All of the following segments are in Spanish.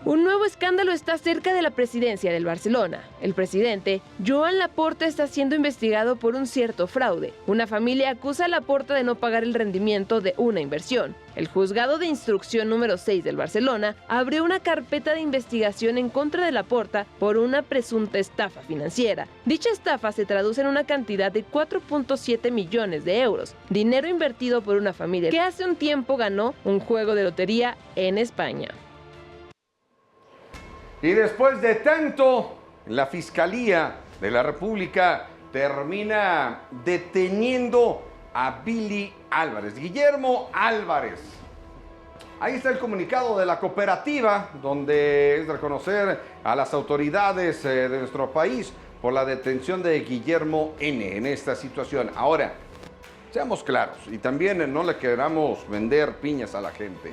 Un nuevo escándalo está cerca de la presidencia del Barcelona. El presidente, Joan Laporta, está siendo investigado por un cierto fraude. Una familia acusa a Laporta de no pagar el rendimiento de una inversión. El juzgado de instrucción número 6 del Barcelona abrió una carpeta de investigación en contra de Laporta por una presunta estafa financiera. Dicha estafa se traduce en una cantidad de 4.7 millones de euros, dinero invertido por una familia que hace un tiempo ganó un juego de lotería en España. Y después de tanto, la Fiscalía de la República termina deteniendo a Billy Álvarez, Guillermo Álvarez. Ahí está el comunicado de la cooperativa, donde es reconocer a las autoridades de nuestro país por la detención de Guillermo N. en esta situación. Ahora, seamos claros y también no le queramos vender piñas a la gente.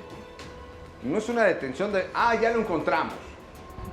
No es una detención de, ya lo encontramos.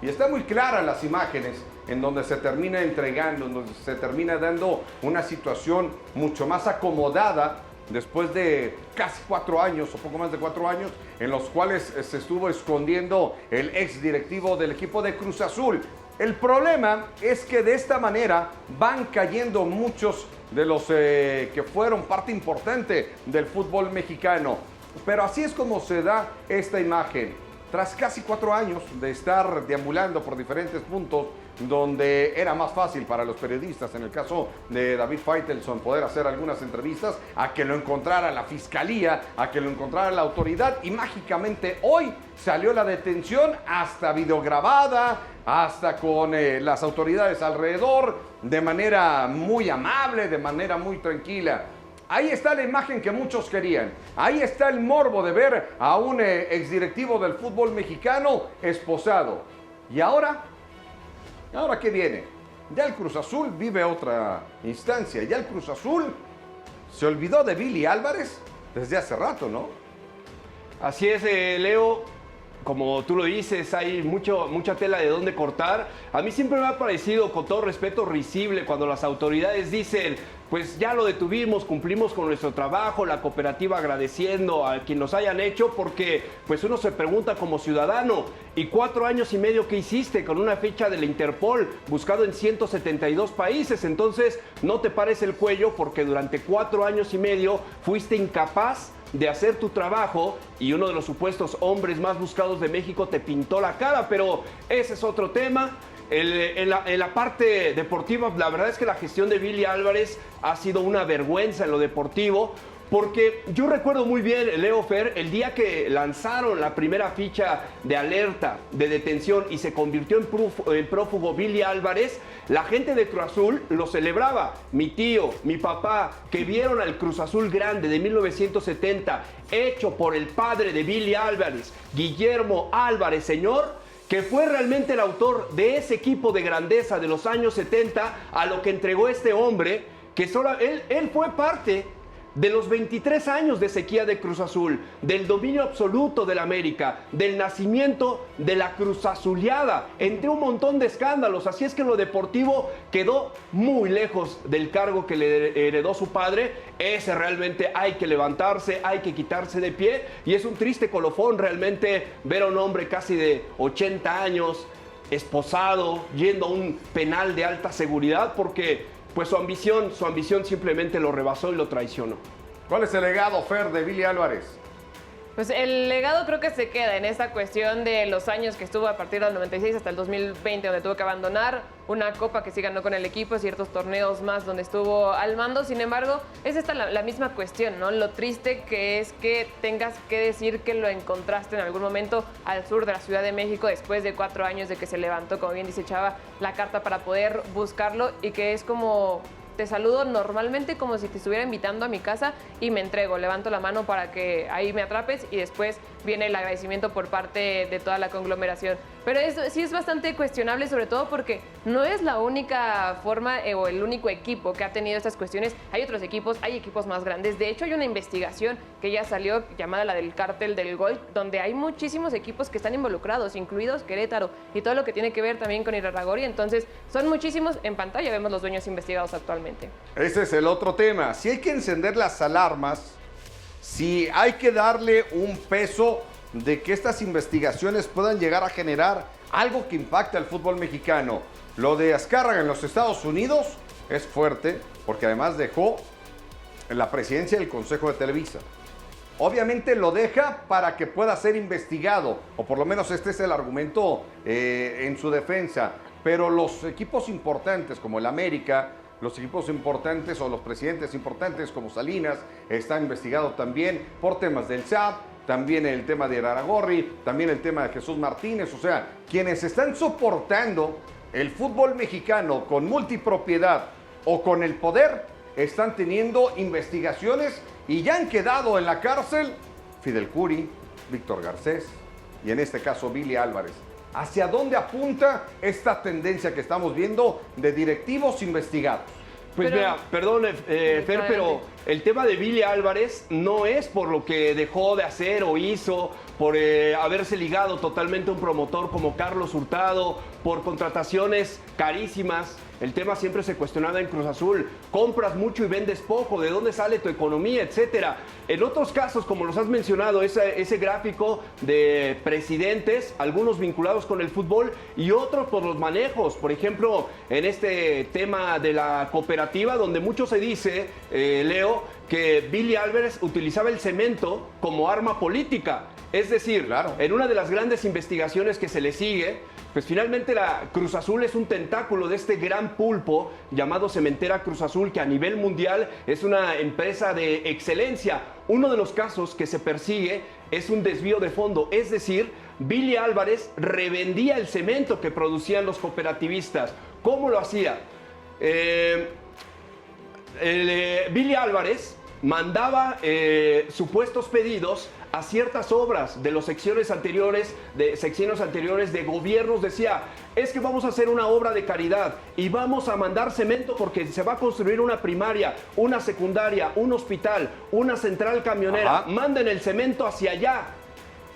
Y está muy clara las imágenes en donde se termina entregando, en donde se termina dando una situación mucho más acomodada después de casi 4 años o poco más de 4 años en los cuales se estuvo escondiendo el ex directivo del equipo de Cruz Azul. El problema es que de esta manera van cayendo muchos de los que fueron parte importante del fútbol mexicano. Pero así es como se da esta imagen. Tras casi 4 años de estar deambulando por diferentes puntos donde era más fácil para los periodistas, en el caso de David Faitelson, poder hacer algunas entrevistas, a que lo encontrara la fiscalía, a que lo encontrara la autoridad, y mágicamente hoy salió la detención, hasta videograbada, hasta con las autoridades alrededor, de manera muy amable, de manera muy tranquila. Ahí está la imagen que muchos querían. Ahí está el morbo de ver a un exdirectivo del fútbol mexicano esposado. ¿Y ahora? ¿Ahora qué viene? Ya el Cruz Azul vive otra instancia. Ya el Cruz Azul se olvidó de Billy Álvarez desde hace rato, ¿no? Así es, Leo. Como tú lo dices, hay mucha tela de dónde cortar. A mí siempre me ha parecido, con todo respeto, risible cuando las autoridades dicen, pues ya lo detuvimos, cumplimos con nuestro trabajo, la cooperativa agradeciendo a quien nos hayan hecho, porque pues uno se pregunta como ciudadano, ¿y 4 años y medio qué hiciste con una ficha de la Interpol buscado en 172 países? Entonces no te pares el cuello porque durante 4 años y medio fuiste incapaz de hacer tu trabajo y uno de los supuestos hombres más buscados de México te pintó la cara, pero ese es otro tema. En la parte deportiva, la verdad es que la gestión de Billy Álvarez ha sido una vergüenza en lo deportivo, porque yo recuerdo muy bien, Leo, Fer, el día que lanzaron la primera ficha de alerta de detención y se convirtió en prófugo Billy Álvarez, la gente de Cruz Azul lo celebraba. Mi tío, mi papá, que vieron al Cruz Azul grande de 1970, hecho por el padre de Billy Álvarez, Guillermo Álvarez, señor, que fue realmente el autor de ese equipo de grandeza de los años 70, a lo que entregó este hombre, que solo él fue parte de los 23 años de sequía de Cruz Azul, del dominio absoluto del América, del nacimiento de la Cruz Azuleada, entre un montón de escándalos. Así es que en lo deportivo quedó muy lejos del cargo que le heredó su padre. Ese realmente hay que levantarse, hay que quitarse de pie, y es un triste colofón realmente ver a un hombre casi de 80 años, esposado, yendo a un penal de alta seguridad, porque pues su ambición simplemente lo rebasó y lo traicionó. ¿Cuál es el legado, Fer, de Billy Álvarez? Pues el legado creo que se queda en esta cuestión de los años que estuvo a partir del 96 hasta el 2020, donde tuvo que abandonar una copa que sí ganó con el equipo, ciertos torneos más donde estuvo al mando. Sin embargo, es esta la misma cuestión, ¿no? Lo triste que es que tengas que decir que lo encontraste en algún momento al sur de la Ciudad de México después de 4 años de que se levantó, como bien dice Chava, la carta para poder buscarlo, y que es como: te saludo normalmente como si te estuviera invitando a mi casa y me entrego, levanto la mano para que ahí me atrapes, y después viene el agradecimiento por parte de toda la conglomeración. Pero sí es bastante cuestionable, sobre todo porque no es la única forma o el único equipo que ha tenido estas cuestiones. Hay otros equipos, hay equipos más grandes. De hecho, hay una investigación que ya salió llamada la del Cártel del Gol, donde hay muchísimos equipos que están involucrados, incluidos Querétaro, y todo lo que tiene que ver también con Irarrágorri. Entonces, son muchísimos. En pantalla vemos los dueños investigados actualmente. Ese es el otro tema. Si hay que encender las alarmas, si hay que darle un peso de que estas investigaciones puedan llegar a generar algo que impacte al fútbol mexicano. Lo de Azcárraga en los Estados Unidos es fuerte porque además dejó la presidencia del Consejo de Televisa. Obviamente lo deja para que pueda ser investigado, o por lo menos este es el argumento en su defensa. Pero los equipos importantes como el América, los equipos importantes o los presidentes importantes como Salinas, están investigados también por temas del SAT, también el tema de Irarrágorri, también el tema de Jesús Martínez. O sea, quienes están soportando el fútbol mexicano con multipropiedad o con el poder, están teniendo investigaciones y ya han quedado en la cárcel Fidel Curi, Víctor Garcés y en este caso Billy Álvarez. ¿Hacia dónde apunta esta tendencia que estamos viendo de directivos investigados? Pues mira, perdón, Fer, pero el tema de Billy Álvarez no es por lo que dejó de hacer o hizo, por haberse ligado totalmente a un promotor como Carlos Hurtado, por contrataciones carísimas. El tema siempre se cuestionaba en Cruz Azul. Compras mucho y vendes poco. ¿De dónde sale tu economía? Etcétera. En otros casos, como los has mencionado, ese gráfico de presidentes, algunos vinculados con el fútbol y otros por los manejos. Por ejemplo, en este tema de la cooperativa, donde mucho se dice, Leo, que Billy Álvarez utilizaba el cemento como arma política. Es decir, claro, en una de las grandes investigaciones que se le sigue, pues finalmente la Cruz Azul es un tentáculo de este gran pulpo llamado Cementera Cruz Azul, que a nivel mundial es una empresa de excelencia. Uno de los casos que se persigue es un desvío de fondo, es decir, Billy Álvarez revendía el cemento que producían los cooperativistas. ¿Cómo lo hacía? Billy Álvarez mandaba supuestos pedidos a ciertas obras de las secciones anteriores, de gobiernos. Decía, es que vamos a hacer una obra de caridad y vamos a mandar cemento porque se va a construir una primaria, una secundaria, un hospital, una central camionera. Ajá. Manden el cemento hacia allá.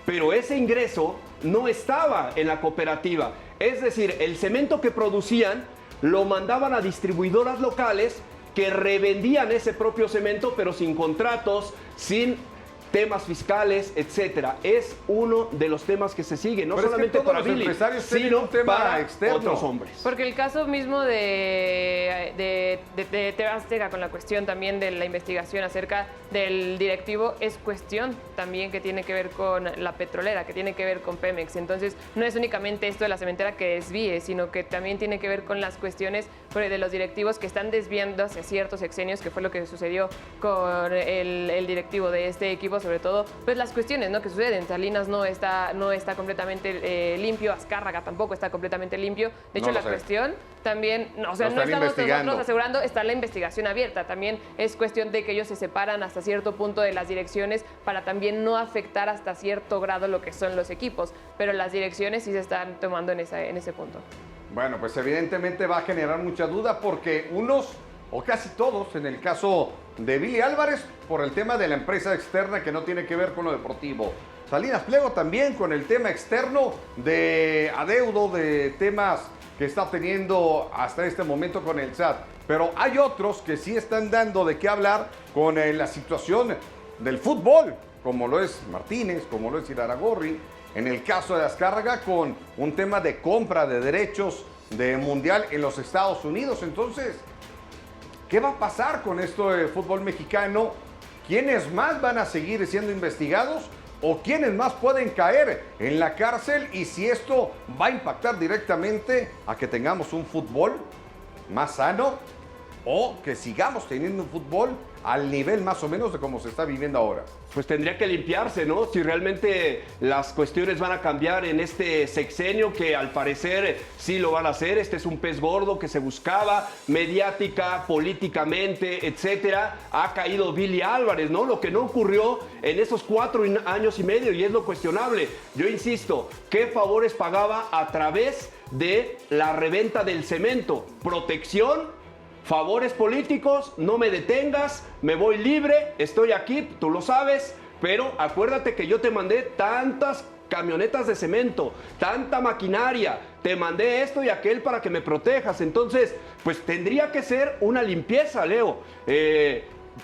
Pero ese ingreso no estaba en la cooperativa. Es decir, el cemento que producían lo mandaban a distribuidoras locales que revendían ese propio cemento, pero sin contratos, sin temas fiscales, etcétera. Es uno de los temas que se sigue, no solamente para Billy, sino para otros hombres. Porque el caso mismo de TV Azteca, con la cuestión también de la investigación acerca del directivo, es cuestión también que tiene que ver con la petrolera, que tiene que ver con Pemex. Entonces, no es únicamente esto de la cementera que desvíe, sino que también tiene que ver con las cuestiones de los directivos que están desviando hacia ciertos sexenios, que fue lo que sucedió con el directivo de este equipo, sobre todo, pues las cuestiones, ¿no?, que suceden. Salinas no está completamente limpio, Azcárraga tampoco está completamente limpio. De hecho, la cuestión también, no estamos nosotros asegurando, está la investigación abierta. También es cuestión de que ellos se separan hasta cierto punto de las direcciones para también no afectar hasta cierto grado lo que son los equipos. Pero las direcciones sí se están tomando en ese punto. Bueno, pues evidentemente va a generar mucha duda porque unos, o casi todos, en el caso de Billy Álvarez, por el tema de la empresa externa que no tiene que ver con lo deportivo. Salinas Pliego también con el tema externo de adeudo, de temas que está teniendo hasta este momento con el SAT. Pero hay otros que sí están dando de qué hablar con la situación del fútbol, como lo es Martínez, como lo es Irarrágorri. En el caso de Azcárraga, con un tema de compra de derechos de mundial en los Estados Unidos. Entonces, ¿qué va a pasar con esto de fútbol mexicano? ¿Quiénes más van a seguir siendo investigados? ¿O quiénes más pueden caer en la cárcel? Y si esto va a impactar directamente a que tengamos un fútbol más sano o que sigamos teniendo un fútbol al nivel más o menos de cómo se está viviendo ahora. Pues tendría que limpiarse, ¿no? Si realmente las cuestiones van a cambiar en este sexenio, que al parecer sí lo van a hacer. Este es un pez gordo que se buscaba mediática, políticamente, etcétera. Ha caído Billy Álvarez, ¿no? Lo que no ocurrió en esos 4 años y medio, y es lo cuestionable. Yo insisto, ¿qué favores pagaba a través de la reventa del cemento? Protección, favores políticos, no me detengas, me voy libre, estoy aquí, tú lo sabes, pero acuérdate que yo te mandé tantas camionetas de cemento, tanta maquinaria, te mandé esto y aquel para que me protejas. Entonces, pues tendría que ser una limpieza, Leo.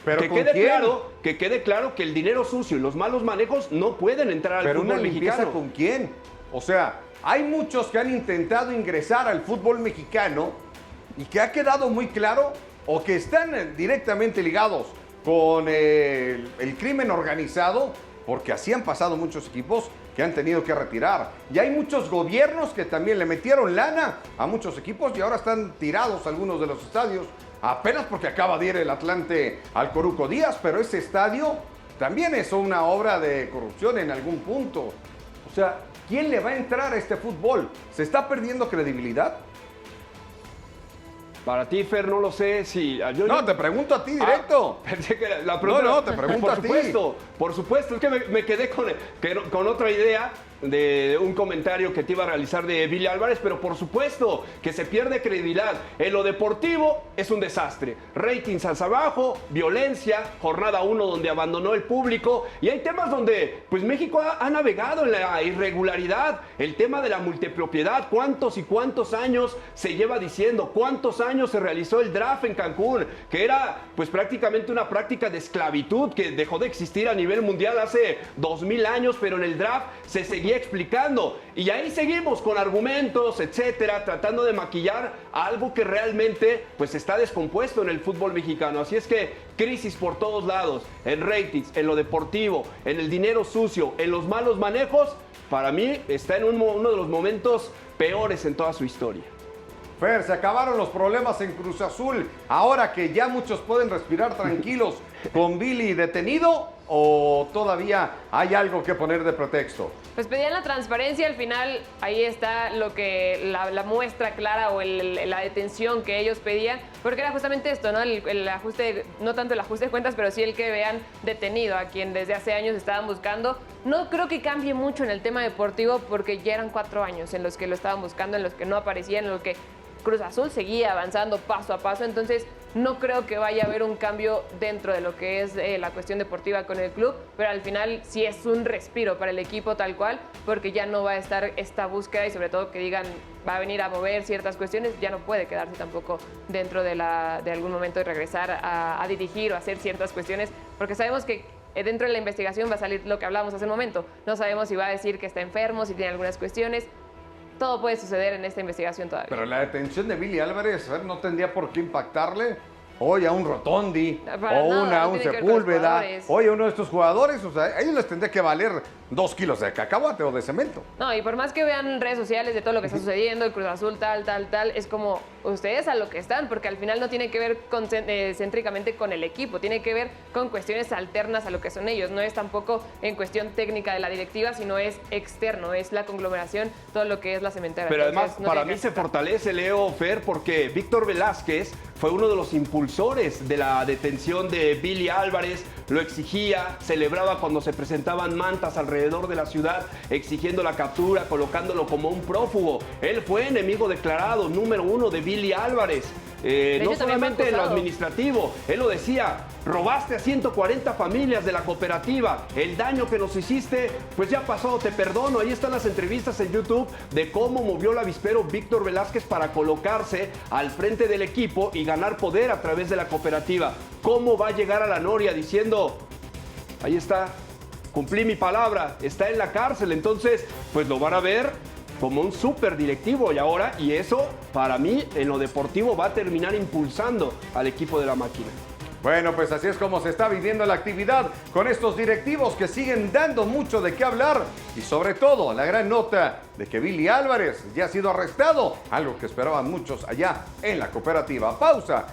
¿Pero que con quede quién? claro, que quede claro que el dinero sucio y los malos manejos no pueden entrar al Pero fútbol una limpieza mexicano. ¿con quién? O sea, hay muchos que han intentado ingresar al fútbol mexicano y que ha quedado muy claro o que están directamente ligados con el crimen organizado, porque así han pasado muchos equipos que han tenido que retirar. Y hay muchos gobiernos que también le metieron lana a muchos equipos y ahora están tirados algunos de los estadios, apenas porque acaba de ir el Atlante al Coruco Díaz, pero ese estadio también es una obra de corrupción en algún punto. O sea, ¿quién le va a entrar a este fútbol? ¿Se está perdiendo credibilidad? Para ti, Fer, no lo sé si... No, te pregunto a ti directo. Pensé que la pregunta... No, te pregunto a ti. Por supuesto, es que me quedé con otra idea de un comentario que te iba a realizar de Billy Álvarez, pero por supuesto que se pierde credibilidad. En lo deportivo es un desastre. Ratings hacia abajo, violencia, jornada 1 donde abandonó el público y hay temas donde pues México ha navegado en la irregularidad. El tema de la multipropiedad, cuántos y cuántos años se lleva diciendo, cuántos años se realizó el draft en Cancún, que era pues prácticamente una práctica de esclavitud que dejó de existir a nivel mundial hace 2000 años, pero en el draft se seguía explicando y ahí seguimos con argumentos, etcétera, tratando de maquillar algo que realmente pues está descompuesto en el fútbol mexicano. Así es que crisis por todos lados, en ratings, en lo deportivo, en el dinero sucio, en los malos manejos. Para mí está en uno de los momentos peores en toda su historia. Fer, se acabaron los problemas en Cruz Azul. Ahora que ya muchos pueden respirar tranquilos con Billy detenido, ¿o todavía hay algo que poner de pretexto? Pues pedían la transparencia, al final ahí está lo que la muestra clara o la detención que ellos pedían, porque era justamente esto, ¿no? El ajuste, no tanto el ajuste de cuentas, pero sí el que vean detenido a quien desde hace años estaban buscando. No creo que cambie mucho en el tema deportivo, porque ya eran 4 años en los que lo estaban buscando, en los que no aparecían, en los que Cruz Azul seguía avanzando paso a paso, entonces no creo que vaya a haber un cambio dentro de lo que es la cuestión deportiva con el club, pero al final sí es un respiro para el equipo tal cual, porque ya no va a estar esta búsqueda y sobre todo que digan va a venir a mover ciertas cuestiones, ya no puede quedarse tampoco dentro de algún momento de regresar a dirigir o hacer ciertas cuestiones, porque sabemos que dentro de la investigación va a salir lo que hablábamos hace un momento, no sabemos si va a decir que está enfermo, si tiene algunas cuestiones. Todo puede suceder en esta investigación todavía. Pero la detención de Billy Álvarez no tendría por qué impactarle hoy a un Rotondi a un Sepúlveda, hoy a uno de estos jugadores. O sea, a ellos les tendría que valer 2 kilos de cacahuate o de cemento. No, y por más que vean redes sociales de todo lo que está sucediendo, el Cruz Azul tal, es como ustedes a lo que están, porque al final no tiene que ver céntricamente con el equipo, tiene que ver con cuestiones alternas a lo que son ellos. No es tampoco en cuestión técnica de la directiva, sino es externo, es la conglomeración, todo lo que es la cementera. Pero entonces, además, no para mí se fortalece, Leo, Fer, porque Víctor Velázquez fue uno de los impulsores de la detención de Billy Álvarez, lo exigía, celebraba cuando se presentaban mantas alrededor de la ciudad, exigiendo la captura, colocándolo como un prófugo. Él fue enemigo declarado número 1 de Billy Álvarez. No solamente en lo administrativo, él lo decía, robaste a 140 familias de la cooperativa, el daño que nos hiciste, pues ya pasó, te perdono. Ahí están las entrevistas en YouTube de cómo movió el avispero Víctor Velázquez para colocarse al frente del equipo y ganar poder a través de la cooperativa. ¿Cómo va a llegar a la noria diciendo, ahí está, cumplí mi palabra, está en la cárcel? Entonces, pues lo van a ver como un súper directivo y eso, para mí, en lo deportivo va a terminar impulsando al equipo de la máquina. Bueno, pues así es como se está viviendo la actividad con estos directivos que siguen dando mucho de qué hablar y sobre todo la gran nota de que Billy Álvarez ya ha sido arrestado, algo que esperaban muchos allá en la cooperativa. Pausa.